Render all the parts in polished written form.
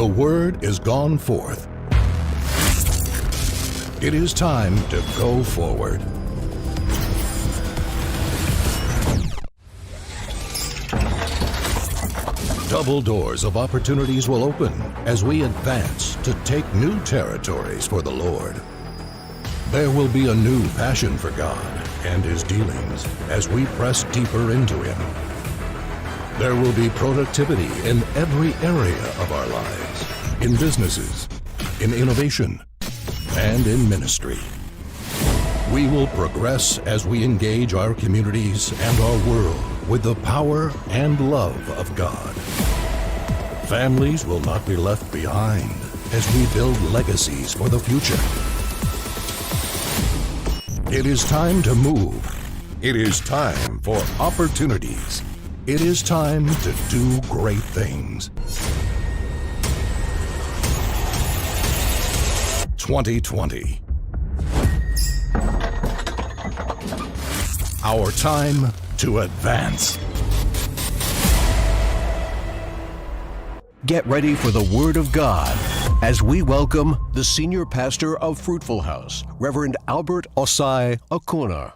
The word is gone forth. It is time to go forward. Double doors of opportunities will open as we advance to take new territories for the Lord. There will be a new passion for God and His dealings as we press deeper into Him. There will be productivity in every area of our lives, in businesses, in innovation, and in ministry. We will progress as we engage our communities and our world with the power and love of God. Families will not be left behind as we build legacies for the future. It is time to move. It is time for opportunities. It is time to do great things. 2020. Our time to advance. Get ready for the Word of God as we welcome the Senior Pastor of Fruitful House, Reverend Albert Osai Acuna.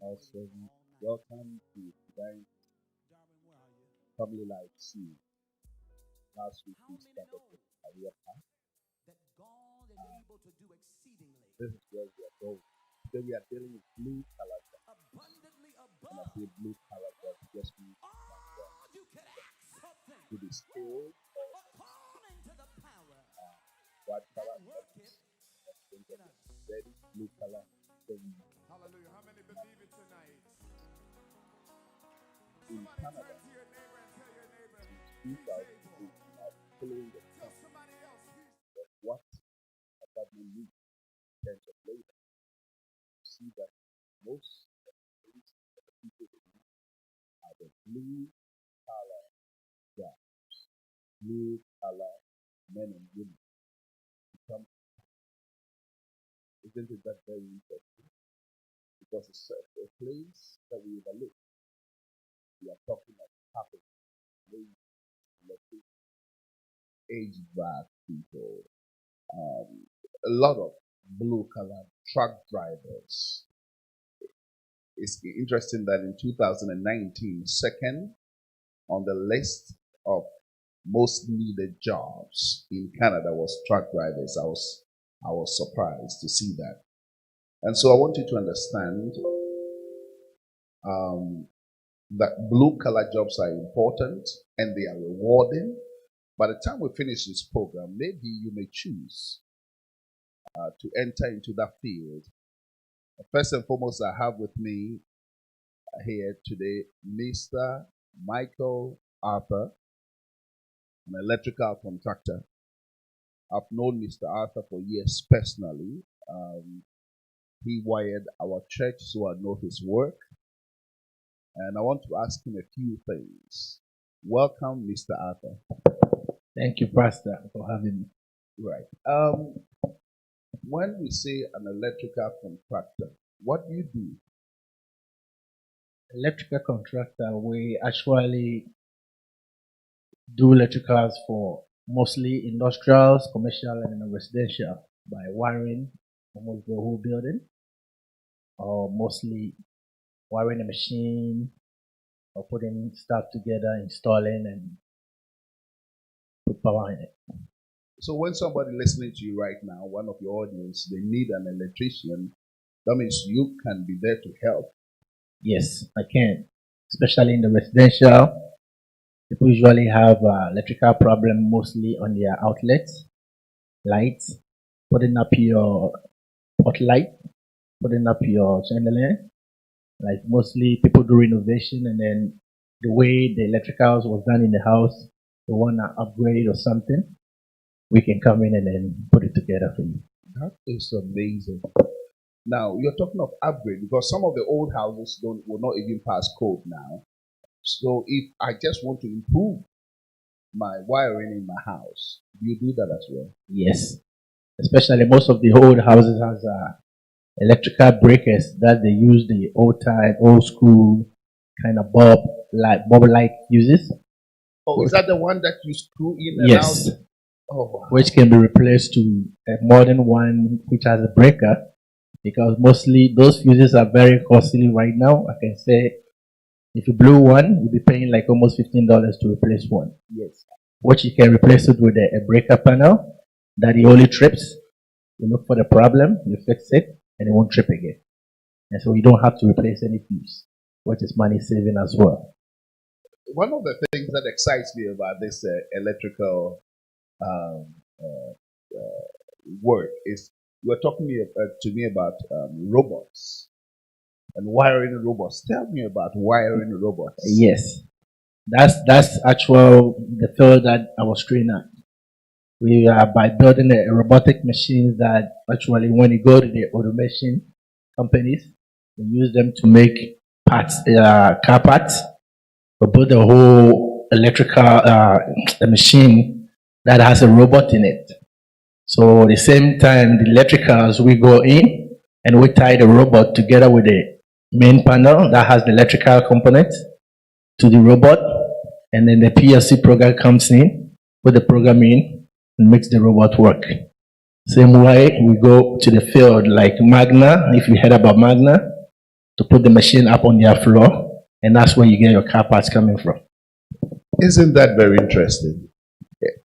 Also, welcome to Divine Family Life C. Last week we started with career path. This is where we are going. Today we are dealing with blue color jobs. When I say blue color jobs, it just means to be skilled or white color jobs. Very blue color thing. Hallelujah. How many believe it tonight? In Canada, since 2008, we are following the trend of what a government needs in terms of labor. You see that most of the things that the people need are the blue collar jobs, blue collar men and women. Isn't it that very interesting? Because it's a place that we overlook. We are talking about carpenters, HVAC people, a lot of blue-collar truck drivers. It's interesting that in 2019, second on the list of most needed jobs in Canada was truck drivers. I was surprised to see that. And so I want you to understand that blue-collar jobs are important and they are rewarding. By the time we finish this program, maybe you may choose to enter into that field. First and foremost, I have with me here today Mr. Michael Arthur, an electrical contractor. I've known Mr. Arthur for years personally. He wired our church, so I know his work. And I want to ask him a few things. Welcome, Mr. Arthur. Thank you, Pastor, for having me. Right. When we say an electrical contractor, what do you do? Electrical contractor, we actually do electricals for mostly industrials, commercial, and residential by wiring almost the whole building, or mostly wiring a machine or putting stuff together, installing, and put power in it. So when somebody listening to you right now, one of your audience, they need an electrician, that means you can be there to help. Yes, I can. Especially in the residential, people usually have electrical problem mostly on their outlets, lights, putting up your pot light, putting up your chandelier. Like mostly people do renovation, and then the way the electricals was done in the house, they want to upgrade or something, we can come in and then put it together for you. That is amazing. Now, you're talking of upgrade because some of the old houses will not even pass code now. So if I just want to improve my wiring in my house, do you do that as well? Yes. Especially most of the old houses has electrical breakers that they use the old school kind of bulb light fuses. Oh, is that the one that you screw in and Yes, out? Oh, wow. which can be replaced to a modern one which has a breaker, because mostly those fuses are very costly right now. I can say if you blew one, you'll be paying like almost $15 to replace one. Yes. Which you can replace it with a breaker panel that it only trips. You look for the problem, you fix it, and it won't trip again. And so you don't have to replace any fuse, which is money saving as well. One of the things that excites me about this electrical um, work is you were talking to me about robots and wiring robots. Tell me about wiring robots. Yes, that's actual the field that I was trained at. We are by building a robotic machines that actually, when you go to the automation companies, they use them to make parts, car parts. We build a whole electrical a machine that has a robot in it. So at the same time, the electricals, we go in and we tie the robot together with the main panel that has the electrical components to the robot, and then the PLC program comes in, put the program in, and makes the robot work. Same way, we go to the field like Magna, if you heard about Magna, to put the machine up on their floor, and that's where you get your car parts coming from. Isn't that very interesting?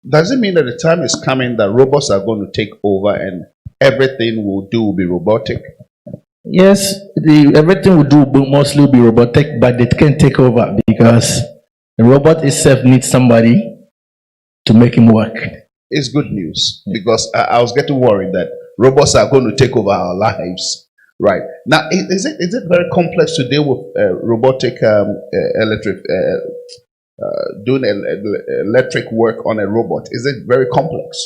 Does it mean that the time is coming that robots are going to take over and everything we'll do will be robotic? Yes, everything we do will mostly be robotic, but it can take over because the robot itself needs somebody to make him work. It's good news because I was getting worried that robots are going to take over our lives. Right. Now, is it very complex to deal with robotic doing electric work on a robot? Is it very complex?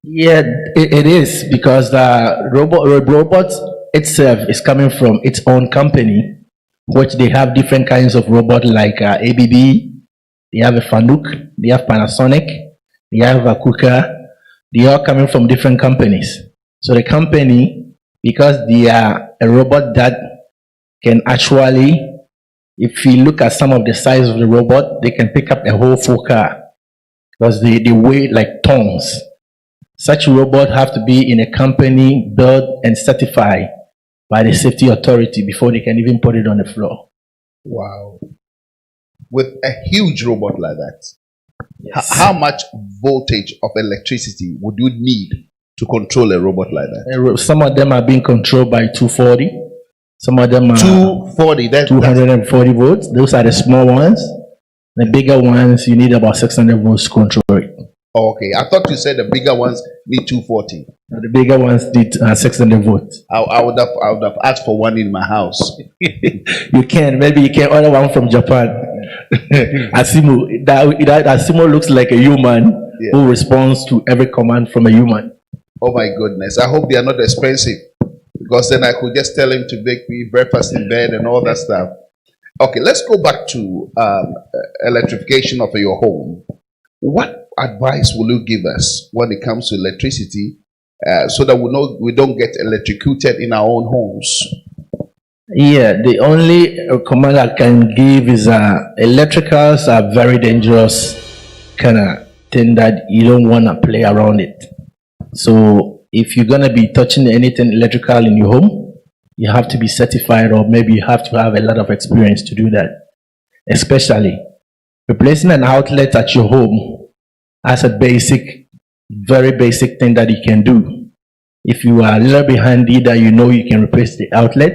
Yeah, it is, because the robot itself is coming from its own company, which they have different kinds of robot like ABB, they have a Fanuc, they have Panasonic, they have a Kuka. They are coming from different companies. So the company, because they are a robot that can actually, if you look at some of the size of the robot, they can pick up a whole full car because they weigh like tons. Such robots have to be in a company built and certified by the safety authority before they can even put it on the floor. Wow. With a huge robot like that, Yes. how much voltage of electricity would you need to control a robot like that? Some of them are being controlled by 240. Some of them are 240. That's 240 volts. Those are the small ones. The bigger ones, you need about 600 volts to control it. okay. I thought you said the bigger ones need 240. Now, the bigger ones need 600 volts. I would have asked for one in my house. You can, maybe you can order one from Japan. Asimo, that Asimo looks like a human who responds to every command from a human. Oh my goodness. I hope they are not expensive because then I could just tell him to make me breakfast in bed and all that stuff. Okay, let's go back to electrification of your home. What advice will you give us when it comes to electricity so that we don't get electrocuted in our own homes? Yeah, the only command I can give is electricals are very dangerous kind of thing that you don't want to play around it. So if you're going to be touching anything electrical in your home, you have to be certified, or maybe you have to have a lot of experience to do that. Especially replacing an outlet at your home as a very basic thing that you can do. If you are a little bit handy that you know you can replace the outlet,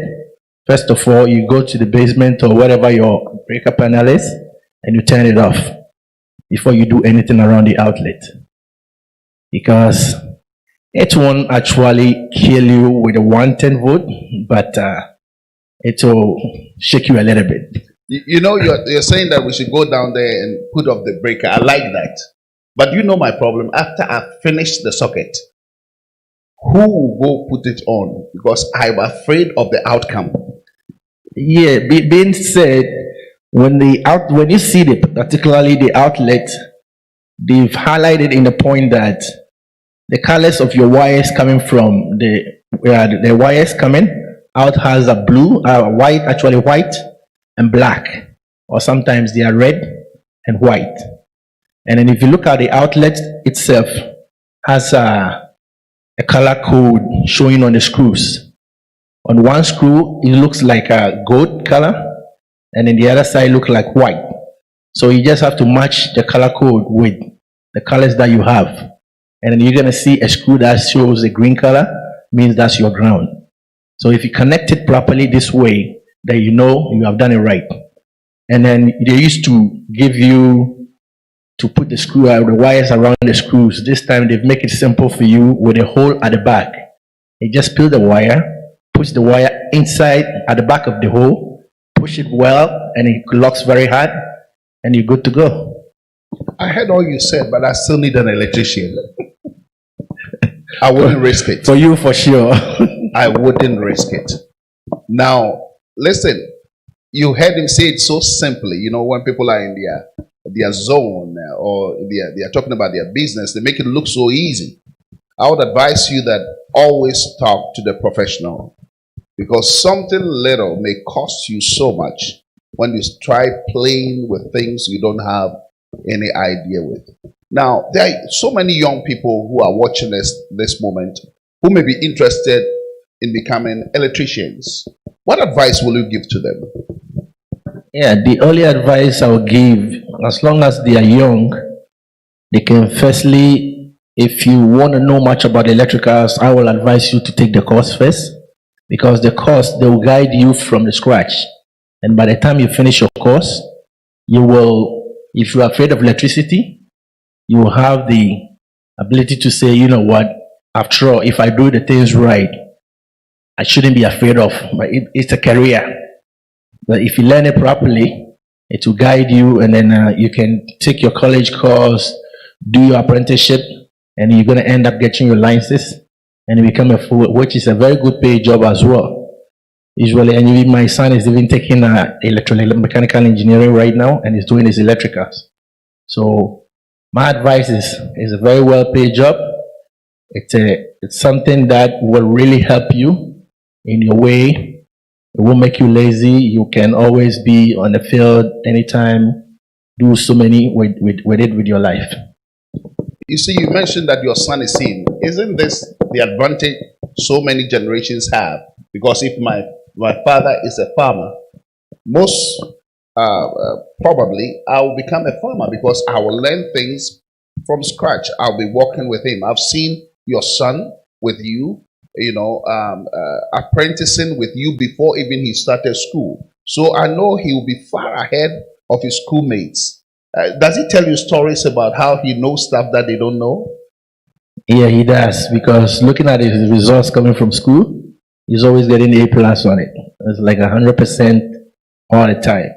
first of all, you go to the basement or wherever your breaker panel is and you turn it off before you do anything around the outlet. Because it won't actually kill you with a 110 volt, but it will shake you a little bit. You know, you're saying that we should go down there and put off the breaker. I like that. But you know my problem. After I finish the socket, who will go put it on? Because I'm afraid of the outcome. Yeah, being said, when you see particularly the outlet, they've highlighted in the point that the colors of your wires coming from the wires coming out has a blue, white, and black, or sometimes they are red and white. And then if you look at the outlet itself, has a color code showing on the screws. On one screw, it looks like a gold color, and then the other side looks like white. So you just have to match the color code with the colors that you have. And then you're going to see a screw that shows a green color, means that's your ground. So if you connect it properly this way, then you know you have done it right. And then they used to give you to put the screw out, the wires around the screws. This time they've make it simple for you with a hole at the back. You just peel the wire, push the wire inside at the back of the hole, push it well, and it locks very hard, and you're good to go. I heard all you said, but I still need an electrician. I wouldn't risk it. For you, for sure. I wouldn't risk it. Now, listen, you heard him say it so simply. You know, when people are in their zone or they are talking about their business, they make it look so easy. I would advise you that always talk to the professional, because something little may cost you so much when you try playing with things you don't have any idea with. Now, there are so many young people who are watching this moment who may be interested in becoming electricians. What advice will you give to them? Yeah, the only advice I will give, as long as they are young, they can firstly, if you want to know much about electricals, I will advise you to take the course first, because the course, they will guide you from the scratch. And by the time you finish your course, you will, if you are afraid of electricity, you will have the ability to say, you know what, after all, if I do the things right, I shouldn't be afraid of, but it's a career. But if you learn it properly, it will guide you, and then you can take your college course, do your apprenticeship, and you're going to end up getting your license and become a full, which is a very good paid job as well. Usually, and even my son is even taking electromechanical engineering right now, and he's doing his electricals. So my advice is a very well paid job. It's something that will really help you in your way. It won't make you lazy. You can always be on the field anytime, do so many with your life. You see, you mentioned that your son is in. Isn't this the advantage so many generations have? Because if my father is a farmer, most probably I will become a farmer, because I will learn things from scratch. I'll be working with him. I've seen your son with you, apprenticing with you before even he started school. So I know he will be far ahead of his schoolmates. Does he tell you stories about how he knows stuff that they don't know? Yeah, he does, because looking at his results coming from school, he's always getting A+ on it. It's like 100% all the time,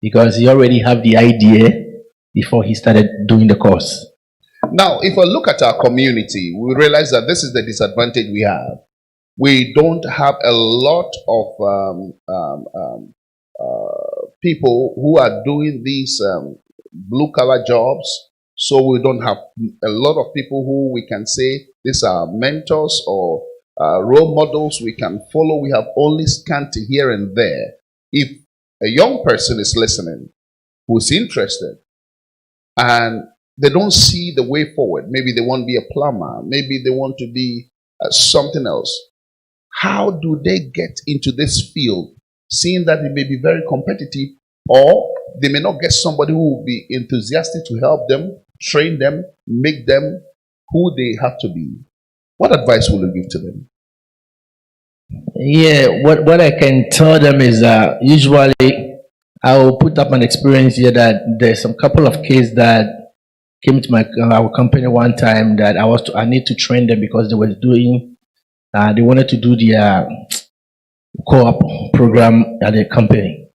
because he already have the idea before he started doing the course. Now, if I look at our community, we realize that this is the disadvantage we have. We don't have a lot of people who are doing these blue-collar jobs. So we don't have a lot of people who we can say these are mentors or role models we can follow. We have only scanty here and there. If a young person is listening who is interested and they don't see the way forward, maybe they want to be a plumber, maybe they want to be something else, how do they get into this field, seeing that it may be very competitive, or they may not get somebody who will be enthusiastic to help them, train them, make them who they have to be? What advice will you give to them? Yeah, what I can tell them is usually I will put up an experience here that there's some couple of kids that came to our company one time that I need to train them, because they were doing they wanted to do their co-op program at the company.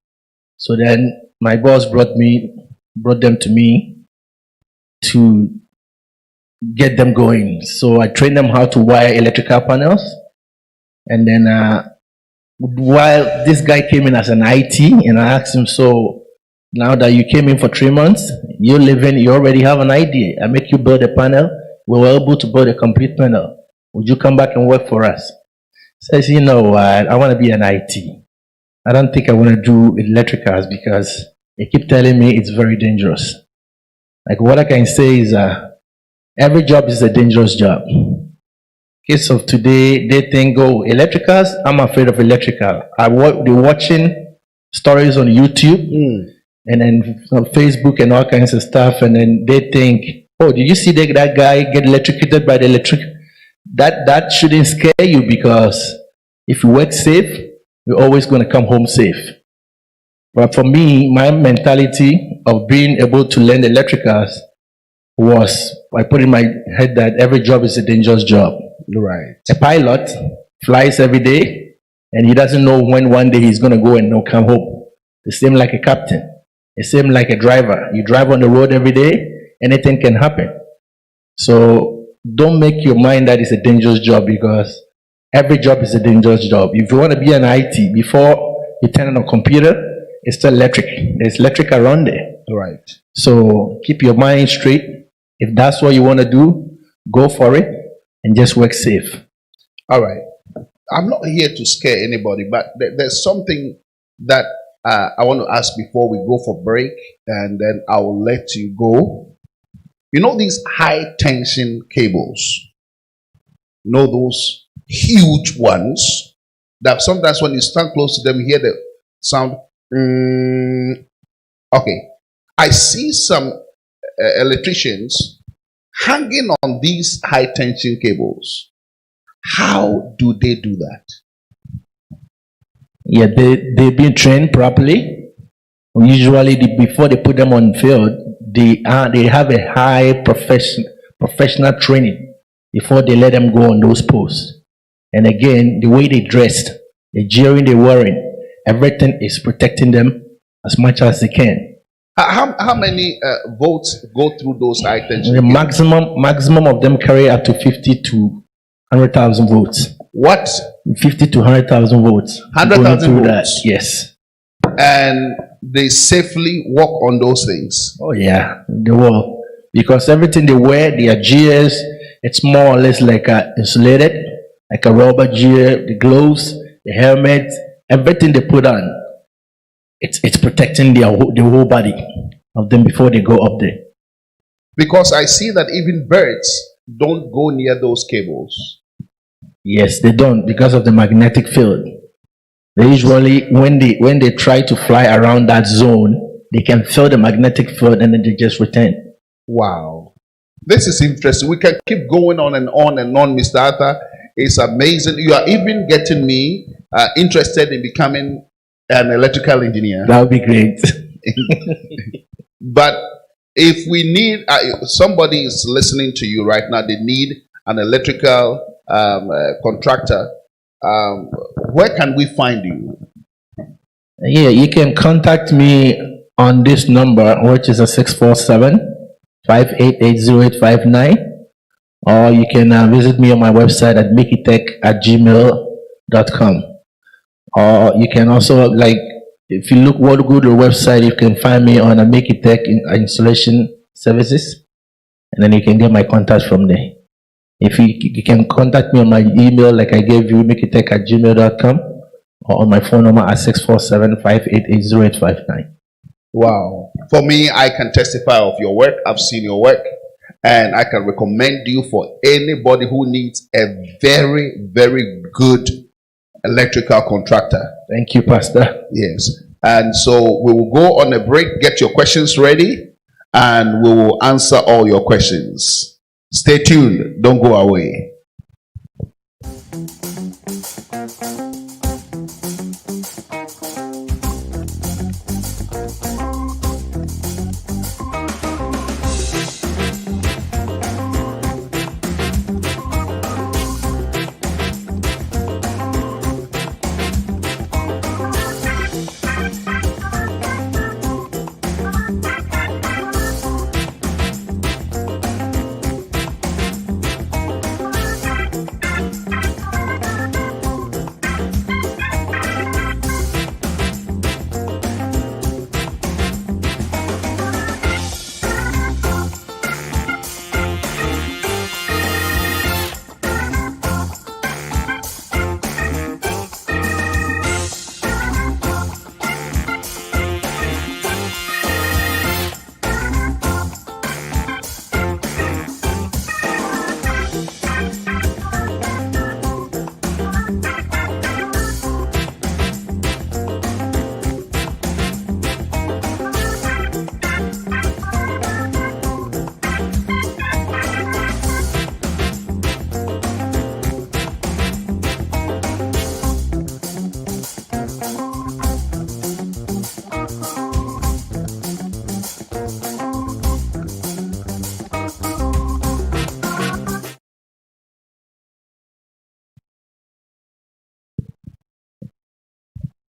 So then my boss brought them to me to get them going. So I trained them how to wire electrical panels. And then while this guy came in as an IT, and I asked him, so now that you came in for 3 months, you already have an idea. I make you build a panel. We were able to build a complete panel. Would you come back and work for us? Says, you know what, I want to be an IT. I don't think I want to do electricals because they keep telling me it's very dangerous. Like what I can say is every job is a dangerous job. Case of today, they think, oh, electricals, I'm afraid of electrical. They're watching stories on YouTube and then on Facebook and all kinds of stuff, and then they think, oh, did you see that guy get electrocuted by the electric? That shouldn't scare you, because if you work safe, you're always going to come home safe. But for me, my mentality of being able to learn electricals was, I put in my head that every job is a dangerous job. Right. A pilot flies every day, and he doesn't know when one day he's going to go and not come home. The same like a captain. The same like a driver. You drive on the road every day, anything can happen. So don't make your mind that it's a dangerous job, because every job is a dangerous job. If you want to be an IT, before you turn on a computer, it's still electric. There's electric around there. Right. So keep your mind straight. If that's what you want to do, go for it and just work safe. All right. I'm not here to scare anybody, but there's something that I want to ask before we go for break, and then I will let you go. You know these high tension cables? You know those huge ones that sometimes when you stand close to them, you hear the sound. Okay. I see some electricians hanging on these high tension cables. How do they do that? Yeah, they've been trained properly. Usually, before they put them on field, they have a high professional training before they let them go on those posts. And again, the way they dressed, the gearing they're wearing, everything is protecting them as much as they can. How many volts go through those high tension The cables? maximum of them carry up to 50 to 100,000 volts. What? 50 to 100,000 volts. 100,000 Going through volts? that, yes. And they safely walk on those things. Oh yeah, they will. Because everything they wear, their gears, it's more or less like insulated, like a rubber gear, the gloves, the helmet, everything they put on. It's protecting the whole body of them before they go up there. Because I see that even birds don't go near those cables. Yes, they don't, because of the magnetic field. They usually, when they try to fly around that zone, they can feel the magnetic field and then they just return. Wow. This is interesting. We can keep going on and on and on, Mr. Arthur. It's amazing. You are even getting me interested in becoming an electrical engineer. That would be great. But if we need, somebody is listening to you right now, they need an electrical contractor, where can we find you? Yeah, you can contact me on this number, which is a 647-588-0859, or you can visit me on my website at makitech@gmail.com. Or you can also, like, if you go to the website, you can find me on a Makitech installation services, and then you can get my contact from there. If you can contact me on my email, like I gave you, makitech@gmail.com, or on my phone number at 647-588-0859. Wow. For me, I can testify of your work. I've seen your work, and I can recommend you for anybody who needs a very, very good electrical contractor. Thank you, Pastor. Yes. And so we will go on a break, get your questions ready, and we will answer all your questions. Stay tuned. Don't go away.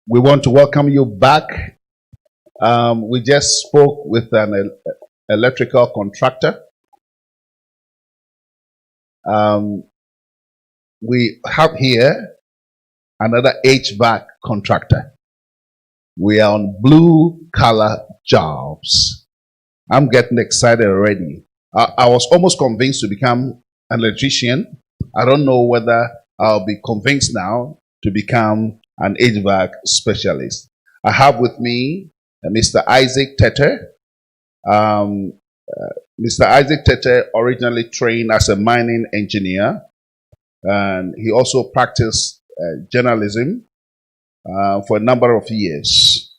We want to welcome you back. We just spoke with an electrical contractor. We have here another HVAC contractor. We are on blue collar jobs. I'm getting excited already. I was almost convinced to become an electrician. I don't know whether I'll be convinced now to become an HVAC specialist. I have with me Mr. Isaac Tete. Mr. Isaac Tete originally trained as a mining engineer, and he also practiced journalism for a number of years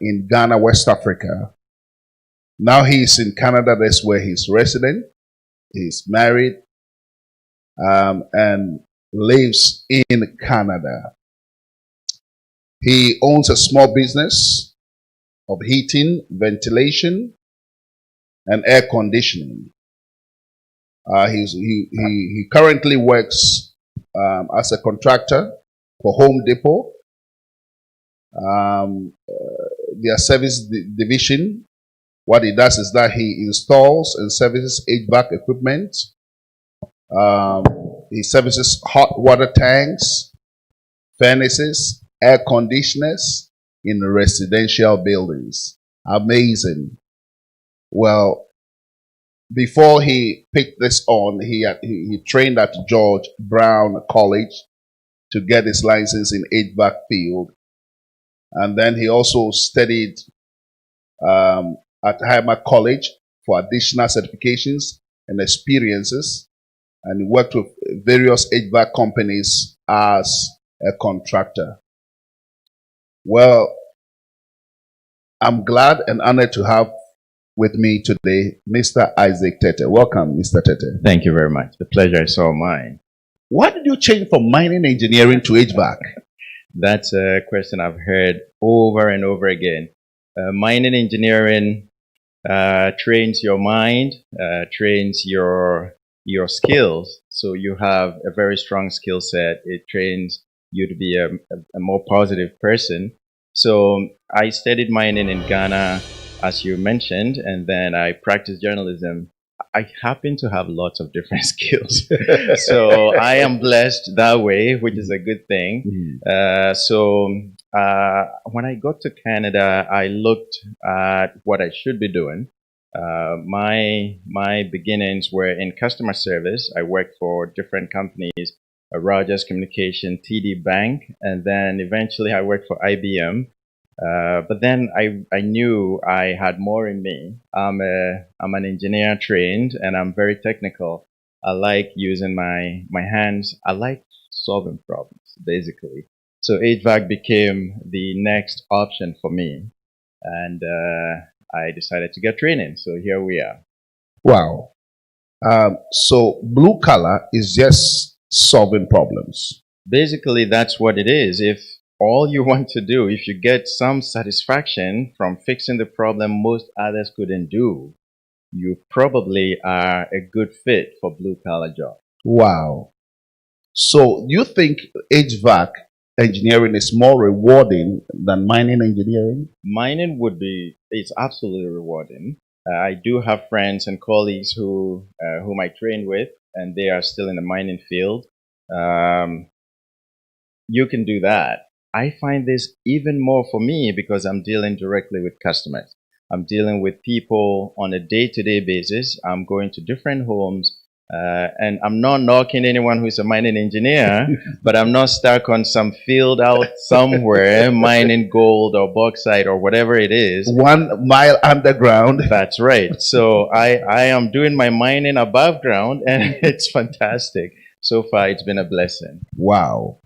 in Ghana, West Africa. Now he's in Canada. That's where he's resident. He's married and lives in Canada. He owns a small business of heating, ventilation, and air conditioning. He currently works as a contractor for Home Depot, their service division. What he does is that he installs and services HVAC equipment. He services hot water tanks, furnaces, air conditioners in residential buildings. Amazing. Well, before he picked this on, he trained at George Brown College to get his license in HVAC field. And then he also studied at Highmark College for additional certifications and experiences. And he worked with various HVAC companies as a contractor. Well, I'm glad and honored to have with me today Mr. Isaac Tete. Welcome, Mr. Tete. Thank you very much. The pleasure is all mine. Why did you change from mining engineering to HVAC? That's a question I've heard over and over again. Mining engineering trains your mind, trains your skills. So you have a very strong skill set. It trains you to be a more positive person. So I studied mining in Ghana, as you mentioned, and then I practiced journalism. I happen to have lots of different skills. So I am blessed that way, which is a good thing. When I got to Canada, I looked at what I should be doing. My beginnings were in customer service. I worked for different companies, Rogers Communication, TD Bank, and then eventually I worked for IBM. But then I knew I had more in me. I'm an engineer trained, and I'm very technical. I like using my hands. I like solving problems, basically. So HVAC became the next option for me, and I decided to get training. So here we are. Wow. So blue collar is just solving problems. Basically, that's what it is. If all you want to do, if you get some satisfaction from fixing the problem most others couldn't do, you probably are a good fit for blue collar job. Wow. So you think HVAC engineering is more rewarding than mining engineering? Mining it's absolutely rewarding. I do have friends and colleagues whom I train with, and they are still in the mining field. You can do that. I find this even more for me because I'm dealing directly with customers. I'm dealing with people on a day-to-day basis. I'm going to different homes, and I'm not knocking anyone who's a mining engineer, but I'm not stuck on some field out somewhere mining gold or bauxite or whatever it is. 1 mile underground. That's right. So I am doing my mining above ground, and it's fantastic. So far, it's been a blessing. Wow.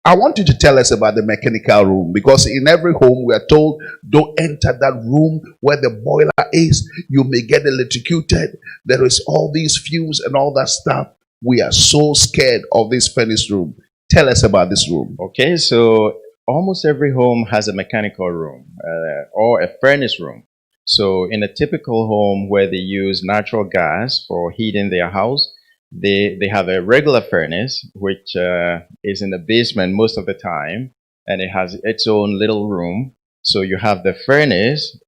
I want you to tell us about the mechanical room, because in every home we are told, don't enter that room where the boiler is. You may get electrocuted. There is all these fumes and all that stuff. We are so scared of this furnace room. Tell us about this room. Okay, so almost every home has a mechanical room or a furnace room. So in a typical home where they use natural gas for heating their house, they have a regular furnace, which is in the basement most of the time. and it has its own little room. So you have the furnace.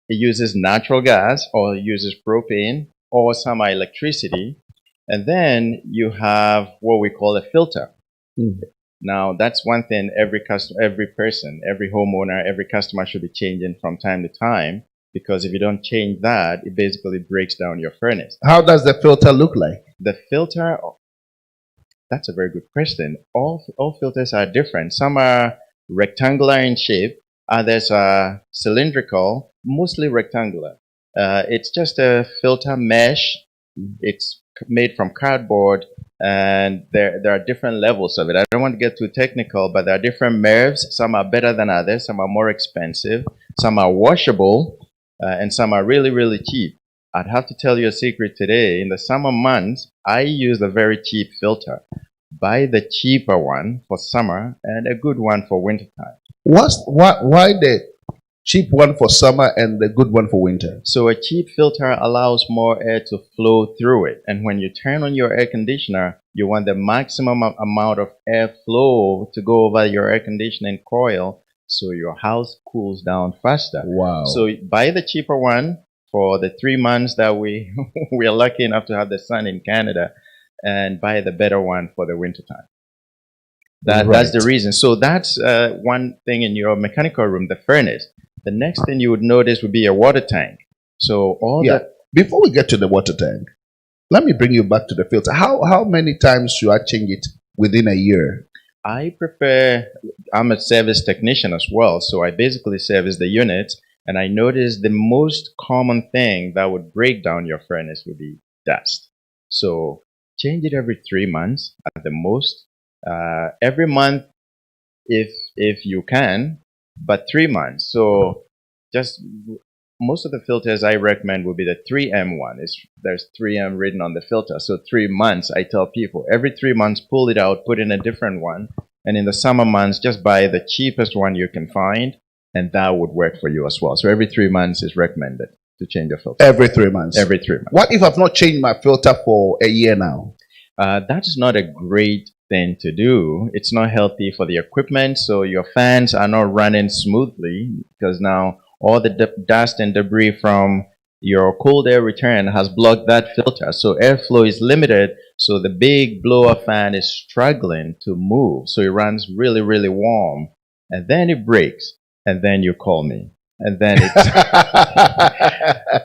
It uses natural gas or uses propane or some electricity. And then you have what we call a filter. Now, that's one thing every person, every homeowner, every customer should be changing from time to time, because if you don't change that, it basically breaks down your furnace. How does the filter look like? The filter, that's a very good question. All filters are different. Some are rectangular in shape, others are cylindrical, mostly rectangular. It's just a filter mesh. It's made from cardboard, and there are different levels of it. I don't want to get too technical, but there are different MERVs. Some are better than others. Some are more expensive. Some are washable, and some are really, really cheap. I'd have to tell you a secret today. In the summer months, I use a very cheap filter. Buy the cheaper one for summer and a good one for wintertime. Why the cheap one for summer and the good one for winter? So a cheap filter allows more air to flow through it. And when you turn on your air conditioner, you want the maximum amount of air flow to go over your air conditioning coil so your house cools down faster. Wow. So buy the cheaper one for the 3 months that we are lucky enough to have the sun in Canada, and buy the better one for the wintertime. That's the reason. So that's one thing in your mechanical room, the furnace. The next thing you would notice would be a water tank. So before we get to the water tank, let me bring you back to the filter. How many times should I change it within a year? I'm a service technician as well, so I basically service the units, and I noticed the most common thing that would break down your furnace would be dust. So change it every 3 months at the most. Every month if you can, but 3 months. So just most of the filters I recommend will be the 3M one. There's 3M written on the filter. So 3 months, I tell people, every 3 months, pull it out, put in a different one. And in the summer months, just buy the cheapest one you can find, and that would work for you as well. So every 3 months is recommended to change your filter. Every 3 months? Every 3 months. What if I've not changed my filter for a year now? That's not a great thing to do. It's not healthy for the equipment, so your fans are not running smoothly, because now all the dust and debris from your cold air return has blocked that filter. So airflow is limited, so the big blower fan is struggling to move. So it runs really, really warm, and then it breaks, and then you call me. And then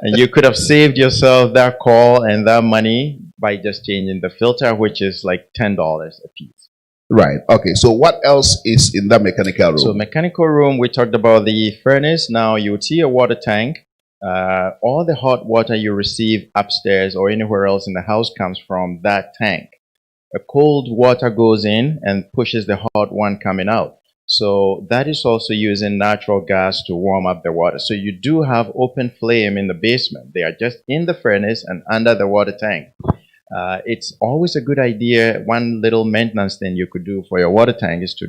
and you could have saved yourself that call and that money by just changing the filter, which is like $10 a piece. Right. Okay. So what else is in that mechanical room? So mechanical room, we talked about the furnace. Now you would see a water tank. All the hot water you receive upstairs or anywhere else in the house comes from that tank. A cold water goes in and pushes the hot one coming out. So that is also using natural gas to warm up the water. So you do have open flame in the basement. They are just in the furnace and under the water tank. It's always a good idea. One little maintenance thing you could do for your water tank is to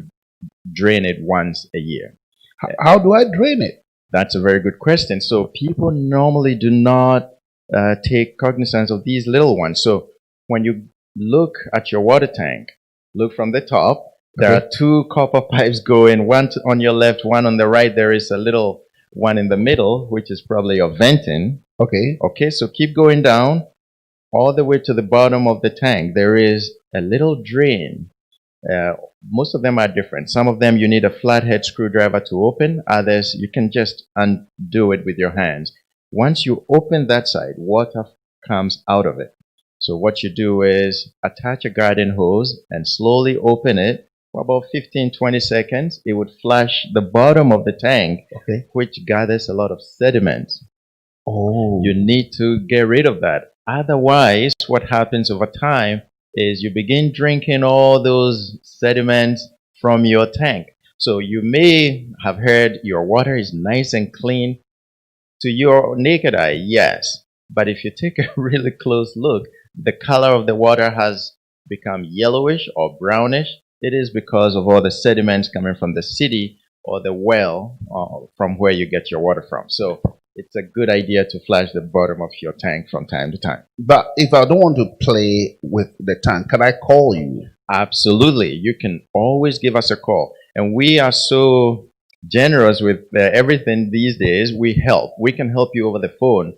drain it once a year. How do I drain it? That's a very good question. So people normally do not take cognizance of these little ones. So when you look at your water tank, look from the top. There are 2 copper pipes going, one on your left, one on the right. There is a little one in the middle, which is probably your venting. Okay. Okay, so keep going down all the way to the bottom of the tank. There is a little drain. Most of them are different. Some of them you need a flathead screwdriver to open. Others you can just undo it with your hands. Once you open that side, water comes out of it. So what you do is attach a garden hose and slowly open it. For about 15-20 seconds, it would flush the bottom of the tank, which gathers a lot of sediment. Oh. You need to get rid of that. Otherwise, what happens over time is you begin drinking all those sediments from your tank. So you may have heard your water is nice and clean to your naked eye, yes. But if you take a really close look, the color of the water has become yellowish or brownish. It is because of all the sediments coming from the city or the well from where you get your water from. So it's a good idea to flush the bottom of your tank from time to time. But if I don't want to play with the tank, can I call you? Absolutely. You can always give us a call. And we are so generous with everything these days. We help. We can help you over the phone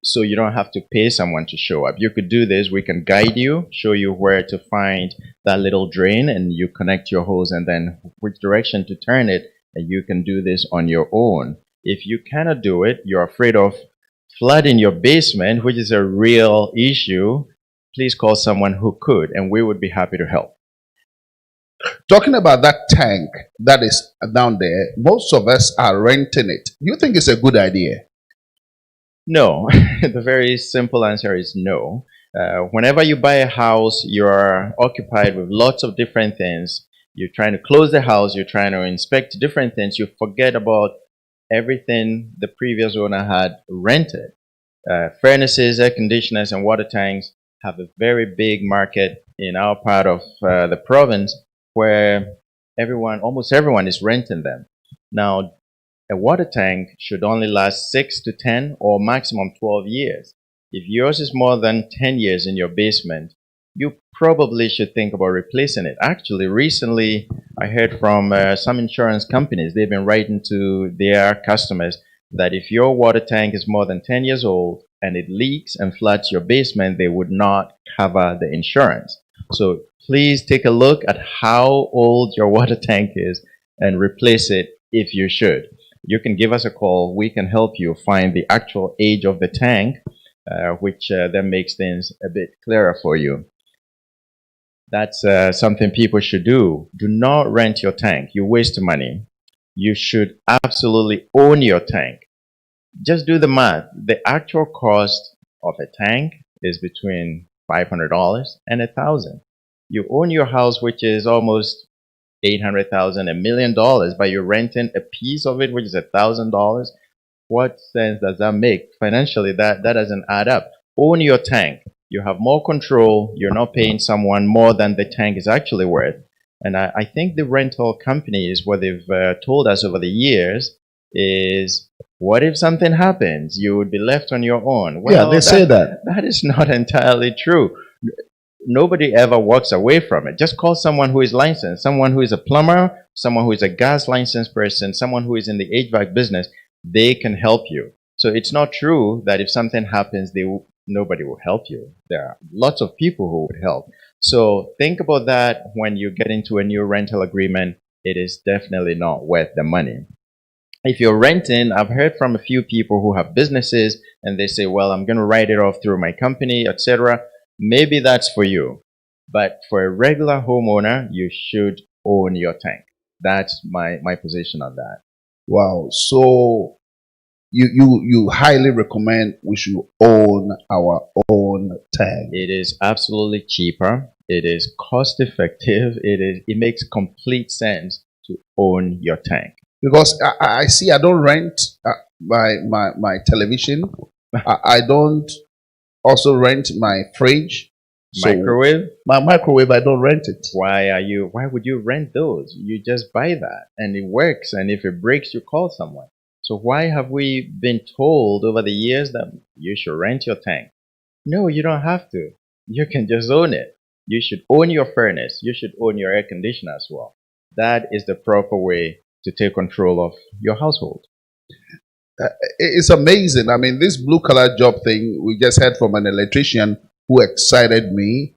so you don't have to pay someone to show up. You could do this. We can guide you, show you where to find that little drain, and you connect your hose and then which direction to turn it. And you can do this on your own. If you cannot do it, you're afraid of flooding your basement, which is a real issue, please call someone who could, and we would be happy to help. Talking about that tank that is down there, most of us are renting it. Do you think it's a good idea? No. The very simple answer is no. Whenever you buy a house, you're occupied with lots of different things. You're trying to close the house, you're trying to inspect different things. You forget about everything the previous owner had rented. Furnaces, air conditioners, and water tanks have a very big market in our part of the province where almost everyone is renting them. Now, a water tank should only last 6 to 10 or maximum 12 years. If yours is more than 10 years in your basement, you probably should think about replacing it. Actually, recently I heard from some insurance companies, they've been writing to their customers that if your water tank is more than 10 years old and it leaks and floods your basement, they would not cover the insurance. So please take a look at how old your water tank is and replace it if you should. You can give us a call. We can help you find the actual age of the tank, which then makes things a bit clearer for you. That's something people should do. Do not rent your tank. You waste money. You should absolutely own your tank. Just do the math. The actual cost of a tank is between $500 and $1,000. You own your house, which is almost $800,000, $1 million, but you're renting a piece of it, which is $1,000. What sense does that make? Financially, that doesn't add up. Own your tank. You have more control. You're not paying someone more than the tank is actually worth. And I think the rental companies, what they've told us over the years is, what if something happens? You would be left on your own. Well, Yeah, they say that. That is not entirely true. Nobody ever walks away from it. Just call someone who is licensed, someone who is a plumber, someone who is a gas licensed person, someone who is in the HVAC business. They can help you. So it's not true that if something happens, nobody will help you. There are lots of people who would help. So think about that when you get into a new rental agreement. It is definitely not worth the money. If you're renting, I've heard from a few people who have businesses and they say, well, I'm going to write it off through my company, etc. Maybe that's for you. But for a regular homeowner, you should own your tank. That's my position on that. Wow. So you highly recommend we should own our own tank. It is absolutely cheaper. It is cost effective. It makes complete sense to own your tank. Because I see I don't rent my television. I don't also rent my fridge. Microwave? My microwave, I don't rent it. Why would you rent those? You just buy that and it works, and if it breaks, you call someone. So why have we been told over the years that you should rent your tank? No, you don't have to. You can just own it. You should own your furnace. You should own your air conditioner as well. That is the proper way to take control of your household. It's amazing. I mean, this blue collar job thing, we just heard from an electrician who excited me.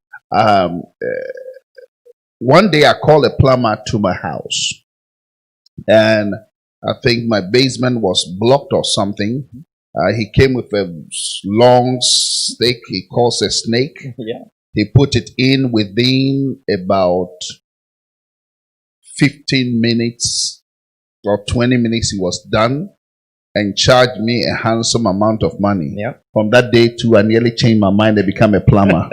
One day I called a plumber to my house, and I think my basement was blocked or something. He came with a long stick. He calls a snake. Yeah. He put it in within about 15 minutes or 20 minutes. He was done and charged me a handsome amount of money. Yeah. From that day too, I nearly changed my mind and become a plumber.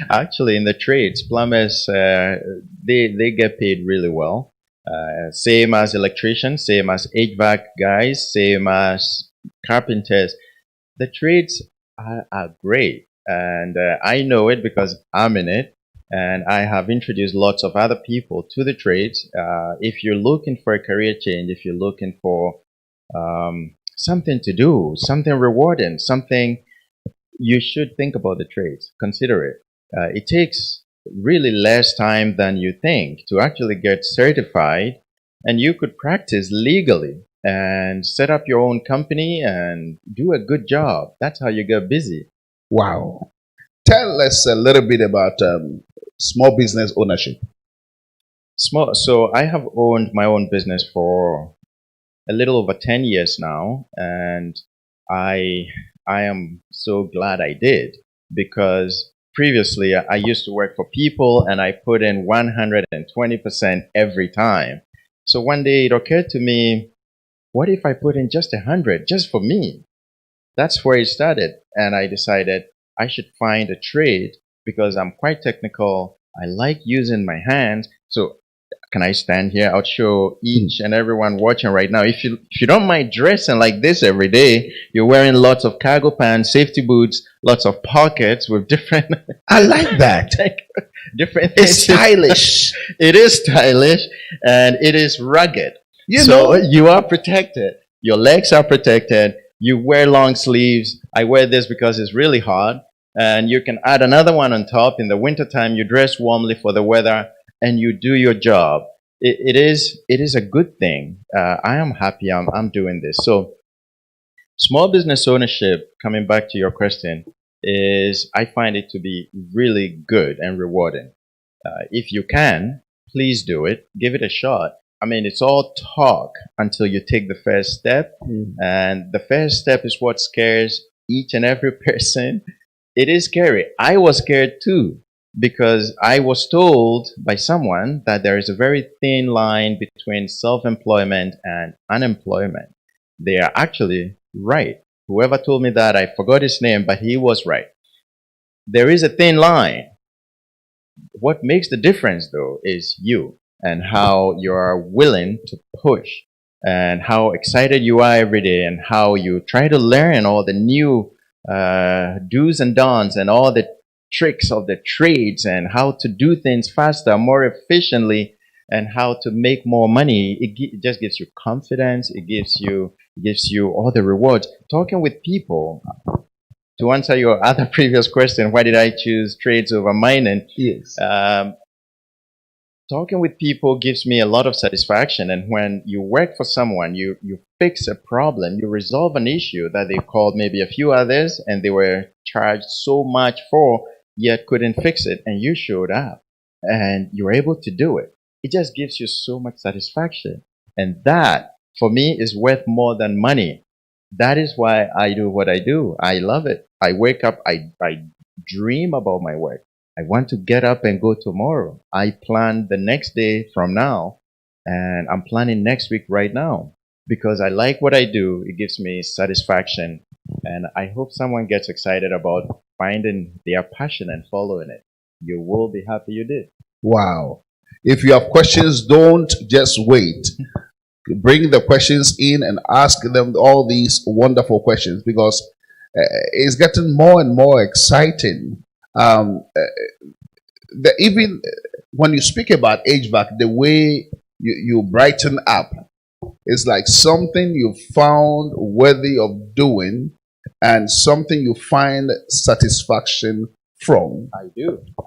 Actually, in the trades, plumbers, they get paid really well. Same as electricians, same as HVAC guys, same as carpenters. The trades are great. And I know it because I'm in it. And I have introduced lots of other people to the trades. If you're looking for a career change, if you're looking for something to do, something rewarding, something, you should think about the trades. Consider it. It takes really less time than you think to actually get certified, and you could practice legally and set up your own company and do a good job. That's how you get busy. Wow. Tell us a little bit about small business ownership. So I have owned my own business for a little over 10 years now, and I am so glad I did, because previously I used to work for people and I put in 120% every time. So one day it occurred to me, what if I put in just 100 just for me? That's where it started, and I decided I should find a trade because I'm quite technical. I like using my hands. So can I stand here? I'll show each and everyone watching right now. If you don't mind dressing like this every day, you're wearing lots of cargo pants, safety boots, lots of pockets with different. I like that. Different. It's stylish. It is stylish and it is rugged. So you are protected. Your legs are protected. You wear long sleeves. I wear this because it's really hot, and you can add another one on top. In the wintertime, you dress warmly for the weather, and you do your job. It is a good thing. I am happy I'm doing this. So small business ownership, coming back to your question, is I find it to be really good and rewarding. If you can, please do it. Give it a shot. I mean, it's all talk until you take the first step. And the first step is what scares each and every person. It is scary. I was scared too, because I was told by someone that there is a very thin line between self-employment and unemployment. They are actually right. Whoever told me that, I forgot his name, but he was right. There is a thin line. What makes the difference, though, is you and how you are willing to push and how excited you are every day and how you try to learn all the new do's and don'ts and all the tricks of the trades and how to do things faster, more efficiently, and how to make more money. It just gives you confidence. It gives you all the rewards. Talking with people, to answer your other previous question, why did I choose trades over mining? Yes. Talking with people gives me a lot of satisfaction. And when you work for someone, you fix a problem, you resolve an issue that they called maybe a few others and they were charged so much for, yet couldn't fix it, and you showed up and you were able to do it. It just gives you so much satisfaction. And that, for me, is worth more than money. That is why I do what I do. I love it. I wake up, I dream about my work. I want to get up and go tomorrow. I plan the next day from now, and I'm planning next week right now because I like what I do. It gives me satisfaction, and I hope someone gets excited about finding their passion and following it. You will be happy you did. Wow. If you have questions, don't just wait. Bring the questions in and ask them all these wonderful questions, because it's getting more and more exciting. Even when you speak about HVAC, the way you brighten up, it's like something you found worthy of doing and something you find satisfaction from.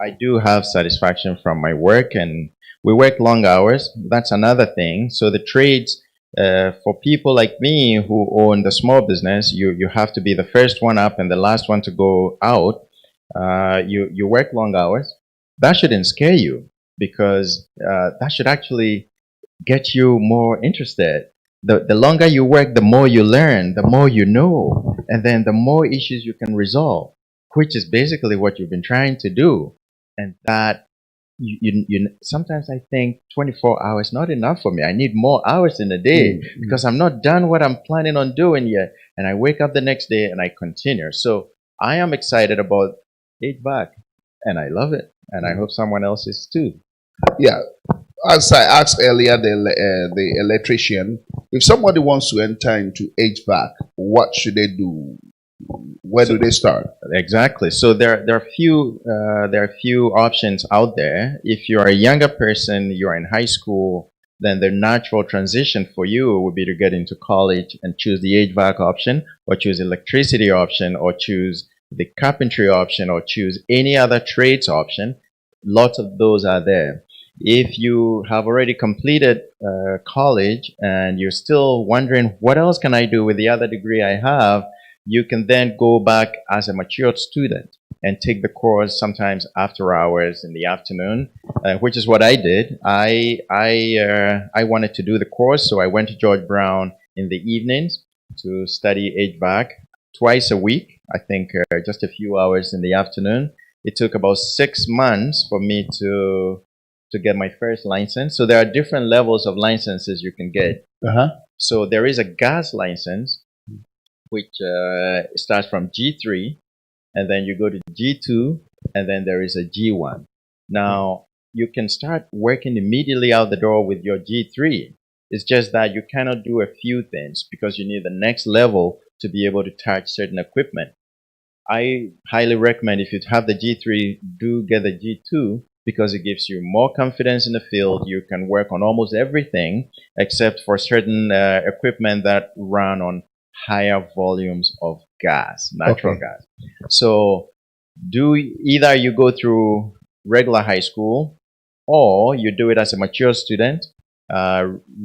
I do have satisfaction from my work, and we work long hours. That's another thing. So the trades, for people like me who own the small business, you have to be the first one up and the last one to go out. You work long hours. That shouldn't scare you, because that should actually get you more interested. The longer you work, the more you learn, the more you know, and then the more issues you can resolve, which is basically what you've been trying to do. And that you sometimes I think 24 hours not enough for me. I need more hours in a day because I'm not done what I'm planning on doing yet. And I wake up the next day and I continue. So I am excited about HVAC, and I love it, and I hope someone else is too. Yeah. As I asked earlier, the electrician, if somebody wants to enter into HVAC, what should they do? Where do they start? Exactly. So there are few options out there. If you're a younger person, you're in high school, then the natural transition for you would be to get into college and choose the HVAC option, or choose electricity option, or choose the carpentry option, or choose any other trades option. lots of those are there. If you have already completed college and you're still wondering, what else can I do with the other degree I have, you can then go back as a matured student and take the course sometimes after hours in the afternoon, which is what I did. I wanted to do the course, so I went to George Brown in the evenings to study HVAC twice a week, I think just a few hours in the afternoon. It took about 6 months for me to get my first license. So there are different levels of licenses you can get. So there is a gas license, which starts from G3, and then you go to G2, and then there is a G1. Now, you can start working immediately out the door with your G3. It's just that you cannot do a few things because you need the next level to be able to touch certain equipment. I highly recommend, if you have the G3, do get the G2 because it gives you more confidence in the field. You can work on almost everything except for certain equipment that run on higher volumes of gas, natural gas. So either you go through regular high school or you do it as a mature student.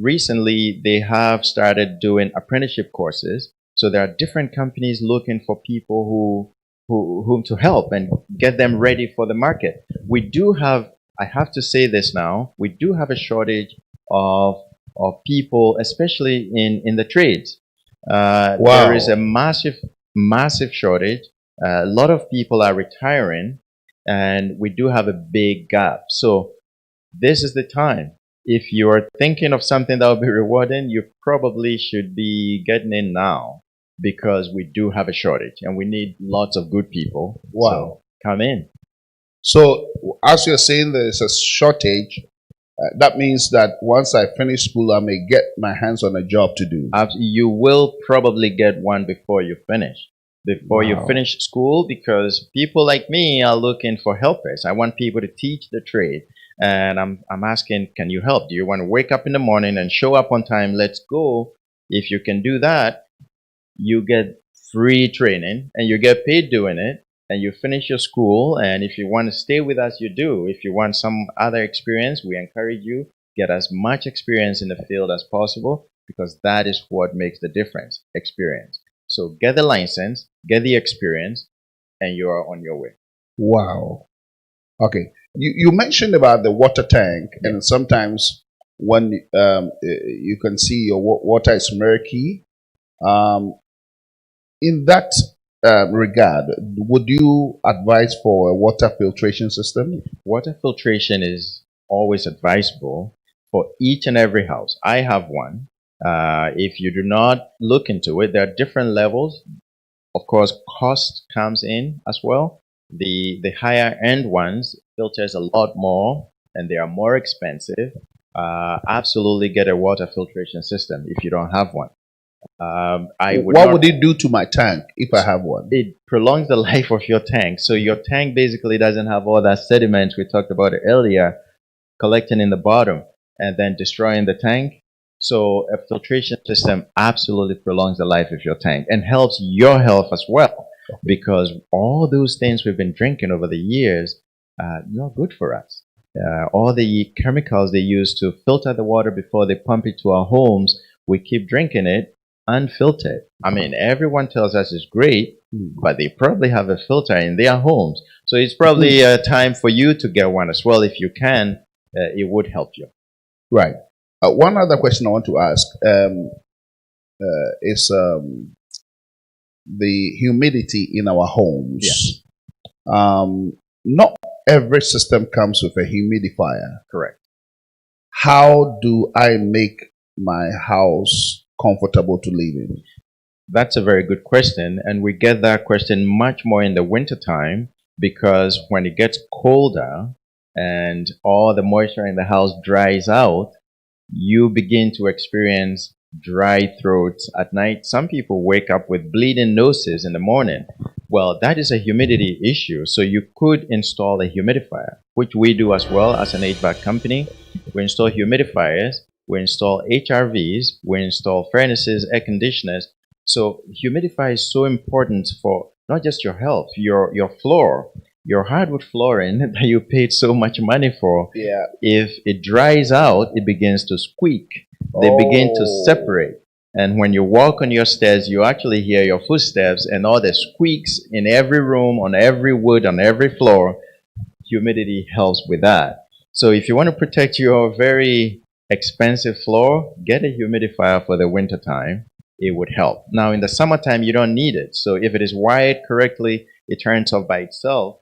Recently, they have started doing apprenticeship courses. So there are different companies looking for people whom to help and get them ready for the market. We do have, I have to say this now, we do have a shortage of people, especially in the trades. There is a massive shortage. A lot of people are retiring, and we do have a big gap. So this is the time. If you're thinking of something that will be rewarding, you probably should be getting in now because we do have a shortage and we need lots of good people. So come in. So as you're saying there's a shortage, that means that once I finish school, I may get my hands on a job to do. You will probably get one before you finish. You finish school, because people like me are looking for helpers. I want people to teach the trade. And I'm asking, can you help? Do you want to wake up in the morning and show up on time? Let's go. If you can do that, you get free training and you get paid doing it. And you finish your school, and if you want to stay with us, you do. If you want some other experience, we encourage you, get as much experience in the field as possible, because that is what makes the difference, experience. So get the license, get the experience, and you are on your way. Wow. Okay. You mentioned about the water tank, and sometimes when you can see your water is murky. In that regard, would you advise for a water filtration system? Water filtration is always advisable for each and every house. I have one. If you do not look into it, there are different levels. Of course, cost comes in as well. The higher end ones filters a lot more and they are more expensive. Absolutely get a water filtration system if you don't have one. What would it do to my tank if I have one? It prolongs the life of your tank. So your tank basically doesn't have all that sediment we talked about earlier collecting in the bottom and then destroying the tank. So a filtration system absolutely prolongs the life of your tank and helps your health as well, because all those things we've been drinking over the years are not good for us. All the chemicals they use to filter the water before they pump it to our homes, we keep drinking it unfiltered. I mean, everyone tells us it's great, but they probably have a filter in their homes. So it's probably time for you to get one as well. If you can, it would help you. Right. One other question I want to ask is the humidity in our homes. Yeah. Not every system comes with a humidifier. Correct. How do I make my house comfortable to live in? That's a very good question, and we get that question much more in the winter time, because when it gets colder and all the moisture in the house dries out, you begin to experience dry throats at night. Some people wake up with bleeding noses in the morning. Well, that is a humidity issue, so you could install a humidifier, which we do as well as an HVAC company. We install humidifiers. We install HRVs, we install furnaces, air conditioners. So humidifier is so important for not just your health, your floor. your hardwood flooring that you paid so much money for, Yeah. if it dries out, it begins to squeak. They begin to Oh. separate. And when you walk on your stairs, you actually hear your footsteps and all the squeaks in every room, on every wood, on every floor. Humidity helps with that. So if you want to protect your very expensive floor, get a humidifier for the winter time. It would help. Now in the summertime, you don't need it. So if it is wired correctly, it turns off by itself.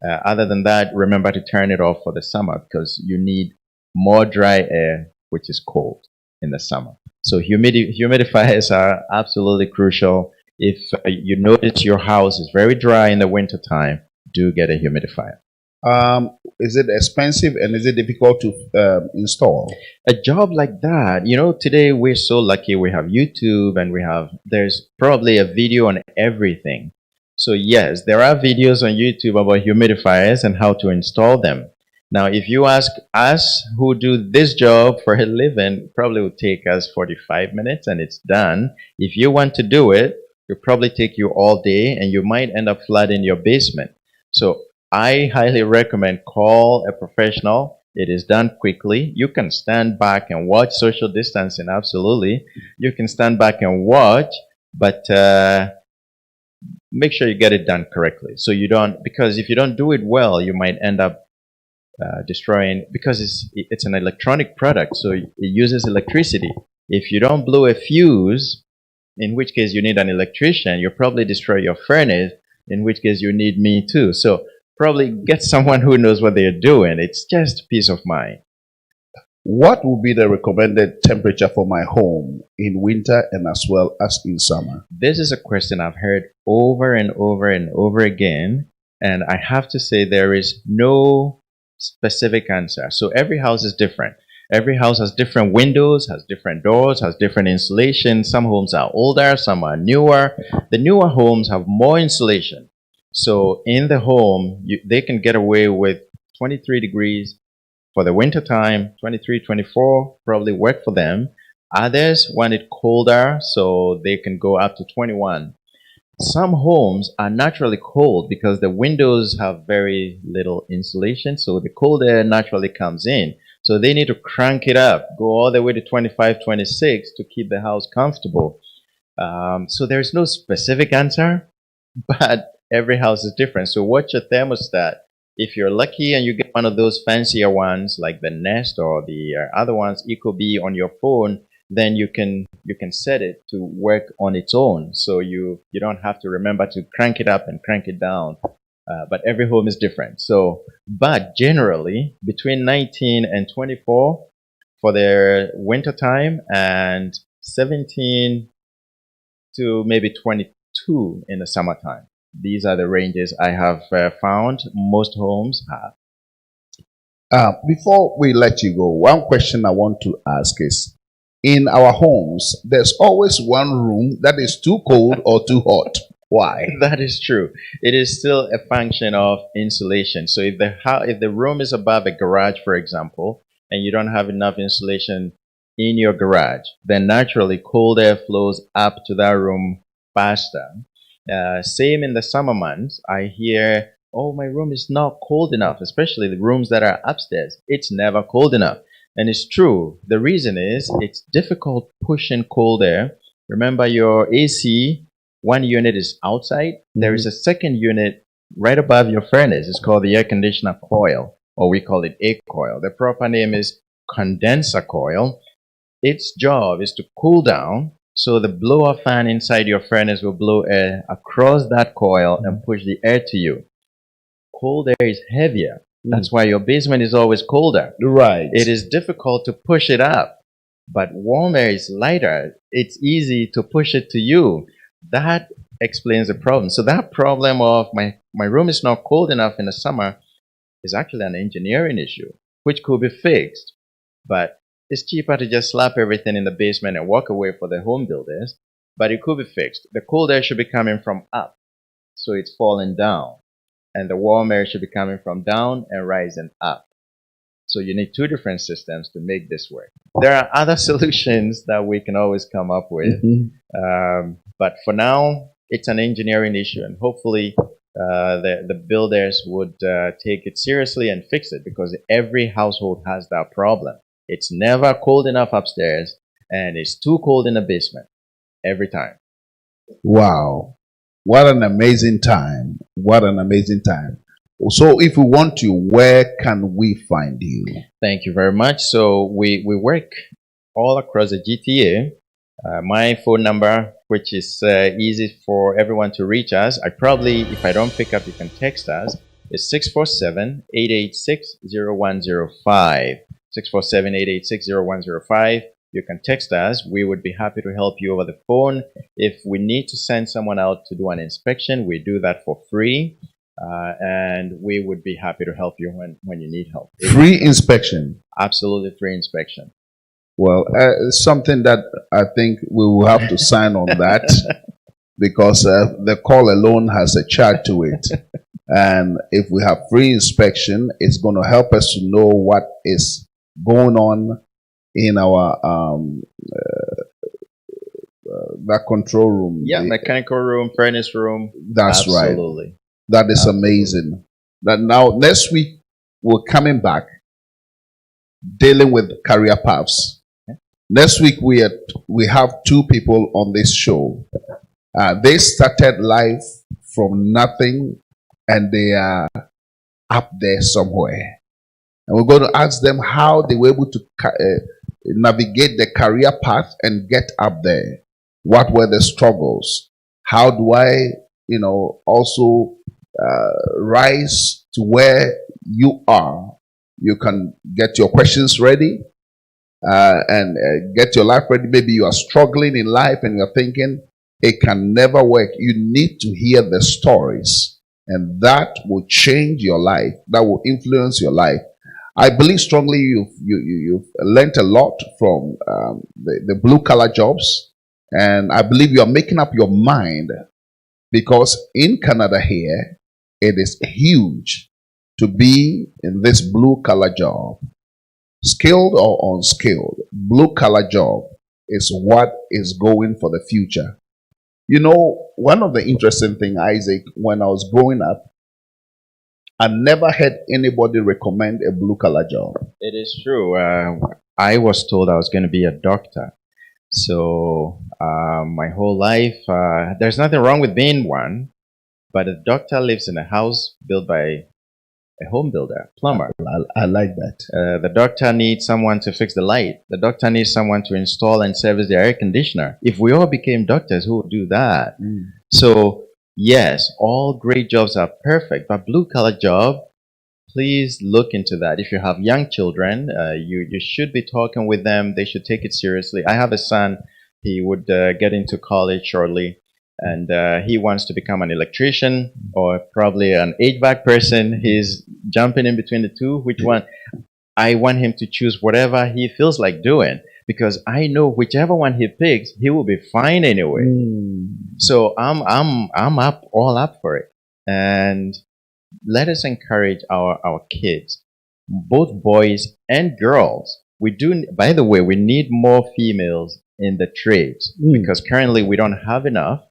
Other than that, remember to turn it off for the summer because you need more dry air, which is cold in the summer. So humidifiers are absolutely crucial. If you notice your house is very dry in the winter time, do get a humidifier. Is it expensive and is it difficult to install? A job like that, today we're so lucky we have YouTube and there's probably a video on everything. So yes, there are videos on YouTube about humidifiers and how to install them. Now, if you ask us who do this job for a living, it probably would take us 45 minutes and it's done. If you want to do it, it'll probably take you all day and you might end up flooding your basement. So I highly recommend call a professional. It is done quickly. You can stand back and watch social distancing, absolutely. You can stand back and watch, but make sure you get it done correctly. So because if you don't do it well, you might end up destroying, because it's an electronic product, so it uses electricity. If you don't blow a fuse, in which case you need an electrician, you'll probably destroy your furnace, in which case you need me too. So probably get someone who knows what they're doing. It's just peace of mind. What would be the recommended temperature for my home in winter and as well as in summer? This is a question I've heard over and over and over again, and I have to say there is no specific answer. So every house is different. Every house has different windows, has different doors, has different insulation. Some homes are older, some are newer. The newer homes have more insulation. So in the home, they can get away with 23 degrees for the winter time, 23, 24 probably work for them. Others want it colder, so they can go up to 21. Some homes are naturally cold because the windows have very little insulation, so the cold air naturally comes in. So they need to crank it up, go all the way to 25, 26 to keep the house comfortable. So there's no specific answer, but every house is different. So watch your thermostat. If you're lucky and you get one of those fancier ones like the Nest or the other ones, Ecobee on your phone, then you can set it to work on its own. So you don't have to remember to crank it up and crank it down. But every home is different. So, but generally between 19 and 24 for their winter time and 17 to maybe 22 in the summertime. These are the ranges I have found most homes have. Before we let you go, one question I want to ask is, in our homes, there's always one room that is too cold or too hot. Why? That is true. It is still a function of insulation. So if the room is above a garage, for example, and you don't have enough insulation in your garage, then naturally cold air flows up to that room faster. Same in the summer months, I hear, oh, my room is not cold enough, especially the rooms that are upstairs. It's never cold enough. And it's true. The reason is it's difficult pushing cold air. Remember, your AC, one unit is outside. There is a second unit right above your furnace. It's called the air conditioner coil, or we call it a coil. The proper name is condenser coil. Its job is to cool down. So the blower fan inside your furnace will blow air across that coil and push the air to you. Cold air is heavier. That's why your basement is always colder. Right. It is difficult to push it up, but warm air is lighter. It's easy to push it to you. That explains the problem. So that problem of my room is not cold enough in the summer is actually an engineering issue, which could be fixed. But it's cheaper to just slap everything in the basement and walk away for the home builders, but it could be fixed. The cold air should be coming from up, so it's falling down. And the warm air should be coming from down and rising up. So you need two different systems to make this work. There are other solutions that we can always come up with. But for now, it's an engineering issue, and hopefully the builders would take it seriously and fix it, because every household has that problem. It's never cold enough upstairs, and it's too cold in the basement every time. Wow. What an amazing time. What an amazing time. So if we want you, where can we find you? Thank you very much. So we work all across the GTA. My phone number, which is easy for everyone to reach us, if I don't pick up, you can text us, is 647-886-0105. 647-886-0105. You can text us. We would be happy to help you over the phone. If we need to send someone out to do an inspection, we do that for free. And we would be happy to help you when you need help. Free inspection. Absolutely free inspection. Well, it's something that I think we will have to sign on that because the call alone has a charge to it. And if we have free inspection, it's going to help us to know what is going on in our that control room. Yeah, mechanical room, furnace room. That's right. Absolutely. That is amazing. That now next week we're coming back dealing with career paths. Next week we have two people on this show. They started life from nothing and they are up there somewhere. And we're going to ask them how they were able to navigate the career path and get up there. What were the struggles? How do I, also rise to where you are? You can get your questions ready and get your life ready. Maybe you are struggling in life and you're thinking it can never work. You need to hear the stories, and that will change your life. That will influence your life. I believe strongly you've learned a lot from the blue collar jobs, and I believe you are making up your mind, because in Canada here it is huge to be in this blue collar job. Skilled or unskilled, blue collar job is what is going for the future. One of the interesting things, Isaac, when I was growing up, I never had anybody recommend a blue collar job. It is true. I was told I was going to be a doctor. So my whole life, there's nothing wrong with being one, but a doctor lives in a house built by a home builder, plumber. I like that. The doctor needs someone to fix the light. The doctor needs someone to install and service the air conditioner. If we all became doctors, who would do that? So yes, all great jobs are perfect, but blue collar job, please look into that. If you have young children, you should be talking with them. They should take it seriously. I have a son. He would get into college shortly, and he wants to become an electrician or probably an HVAC person. He's jumping in between the two. Which one? I want him to choose whatever he feels like doing, because I know whichever one he picks, he will be fine anyway. So I'm all up for it. And let us encourage our kids, both boys and girls. By the way, we need more females in the trades, because currently we don't have enough.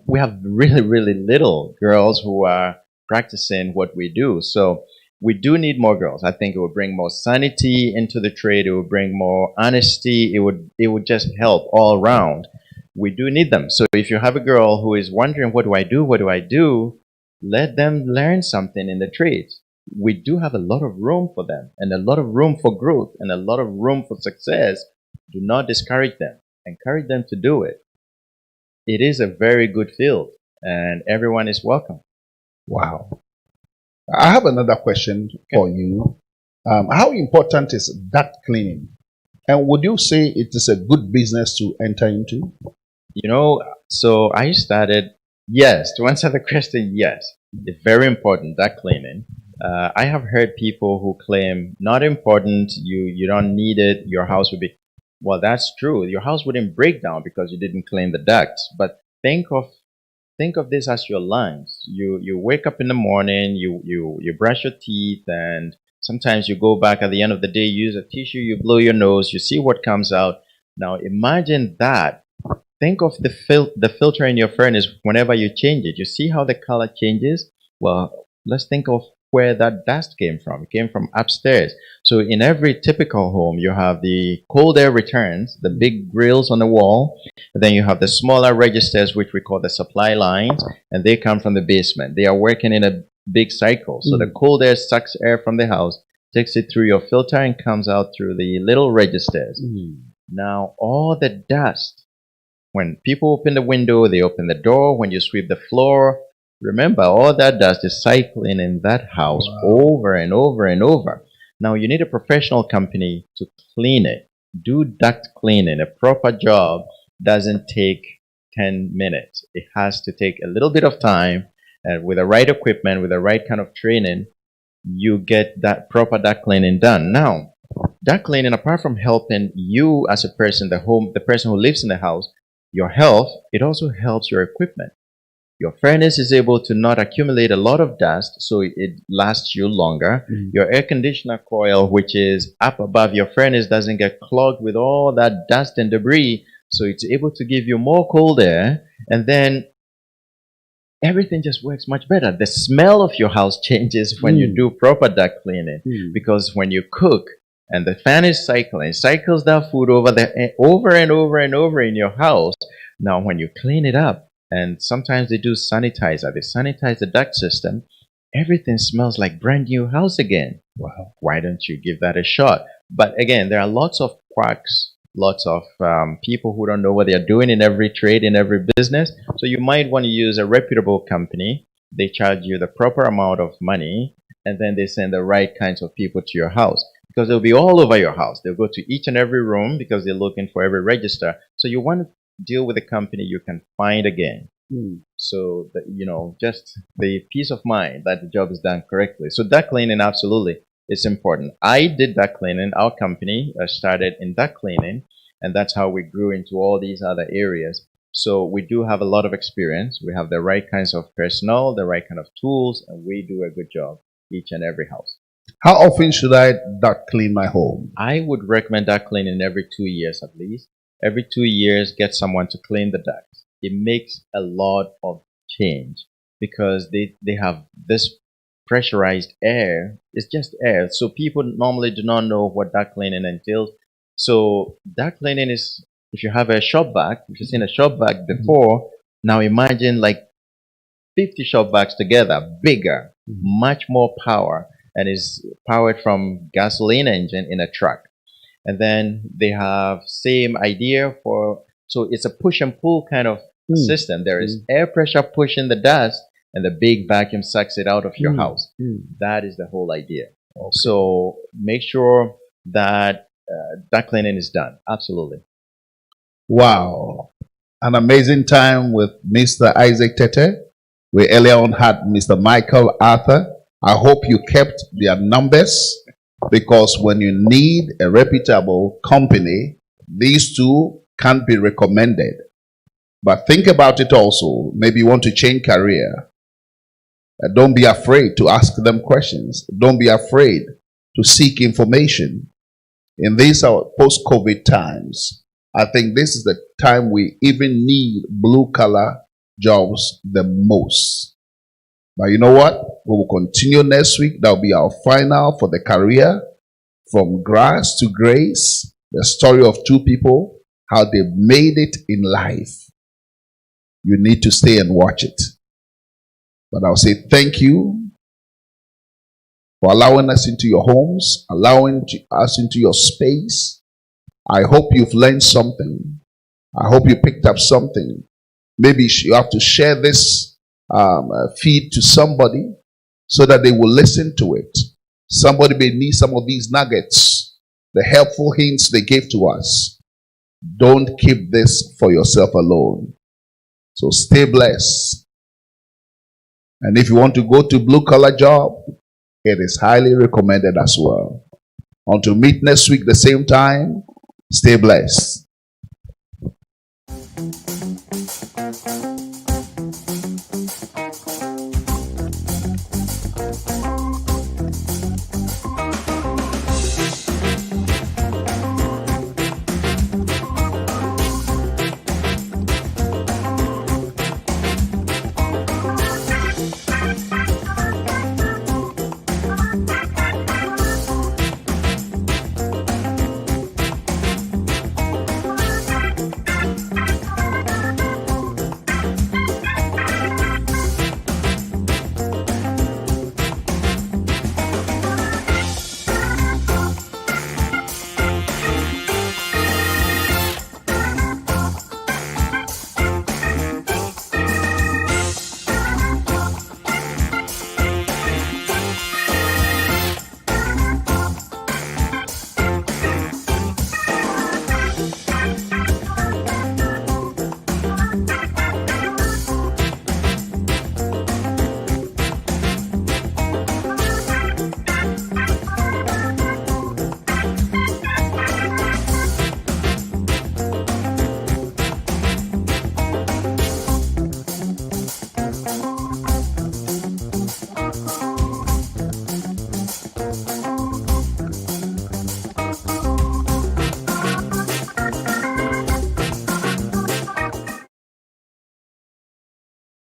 We have really, really little girls who are practicing what we do. So we do need more girls. I think it would bring more sanity into the trade. It would bring more honesty. It would just help all around. We do need them. So if you have a girl who is wondering, what do I do? Let them learn something in the trades. We do have a lot of room for them, and a lot of room for growth, and a lot of room for success. Do not discourage them. Encourage them to do it. It is a very good field, and everyone is welcome. Wow. I have another question for you. How important is duct cleaning? And would you say it is a good business to enter into? So I started, yes, to answer the question, yes. It's very important, duct cleaning. I have heard people who claim, not important, you don't need it, your house would be... Well, that's true. Your house wouldn't break down because you didn't clean the ducts. But think of this as your lungs. You wake up in the morning, you brush your teeth, and sometimes you go back at the end of the day, you use a tissue, you blow your nose, you see what comes out. Now imagine that. think of the filter in your furnace whenever you change it. You see how the color changes? Well, let's think of where that dust came from. It came from upstairs. So in every typical home, you have the cold air returns, the big grills on the wall. And then you have the smaller registers, which we call the supply lines, and they come from the basement. They are working in a big cycle. So the cold air sucks air from the house, takes it through your filter, and comes out through the little registers. Now, all the dust, when people open the window, they open the door, when you sweep the floor, remember, all that dust is cycling in that house over and over and over. Now, you need a professional company to clean it. Do duct cleaning. A proper job doesn't take 10 minutes. It has to take a little bit of time, and with the right equipment, with the right kind of training, you get that proper duct cleaning done. Now, duct cleaning, apart from helping you as a person, the person who lives in the house, your health, it also helps your equipment. Your furnace is able to not accumulate a lot of dust, so it lasts you longer. Your air conditioner coil, which is up above your furnace, doesn't get clogged with all that dust and debris, so it's able to give you more cold air, and then everything just works much better. The smell of your house changes when you do proper duct cleaning, because when you cook and the fan is cycling, it cycles that food over and over and over in your house. Now, when you clean it up, and sometimes they do sanitizer. They sanitize the duct system. Everything smells like brand new house again. Wow. Why don't you give that a shot? But again, there are lots of quacks, lots of people who don't know what they're doing in every trade, in every business. So you might want to use a reputable company. They charge you the proper amount of money, and then they send the right kinds of people to your house, because they'll be all over your house. They'll go to each and every room because they're looking for every register. So you want to deal with a company you can find again. So that, just the peace of mind that the job is done correctly. So duct cleaning, absolutely, is important. I did duct cleaning. Our company started in duct cleaning, and that's how we grew into all these other areas. So we do have a lot of experience. We have the right kinds of personnel, the right kind of tools, and we do a good job each and every house. How often should I duct clean my home? I would recommend duct cleaning every 2 years at least. Every 2 years, get someone to clean the ducts. It makes a lot of change because they have this pressurized air. It's just air. So people normally do not know what duct cleaning entails. So duct cleaning is, if you have a shop vac, if you've seen a shop vac before, now imagine like 50 shop vacs together, bigger, much more power, and is powered from gasoline engine in a truck. And then they have same idea so it's a push and pull kind of system. There is air pressure pushing the dust, and the big vacuum sucks it out of your house. That is the whole idea. Okay. So make sure that duct cleaning is done. Absolutely. Wow. An amazing time with Mr. Isaac Tete. We earlier on had Mr. Michael Arthur. I hope you kept their numbers, because when you need a reputable company, these two can't be recommended. But think about it also. Maybe you want to change career. Don't be afraid to ask them questions. Don't be afraid to seek information. In these post-COVID times, I think this is the time we even need blue-collar jobs the most. But you know what? We will continue next week. That will be our final for the career, from grass to grace, the story of two people, how they made it in life. You need to stay and watch it. But I'll say thank you for allowing us into your homes, allowing us into your space. I hope you've learned something. I hope you picked up something. Maybe you have to share this feed to somebody so that they will listen to it. Somebody may need some of these nuggets, the helpful hints they gave to us. Don't keep this for yourself alone. So stay blessed. And if you want to go to blue collar job, it is highly recommended as well. Until meet next week the same time, stay blessed.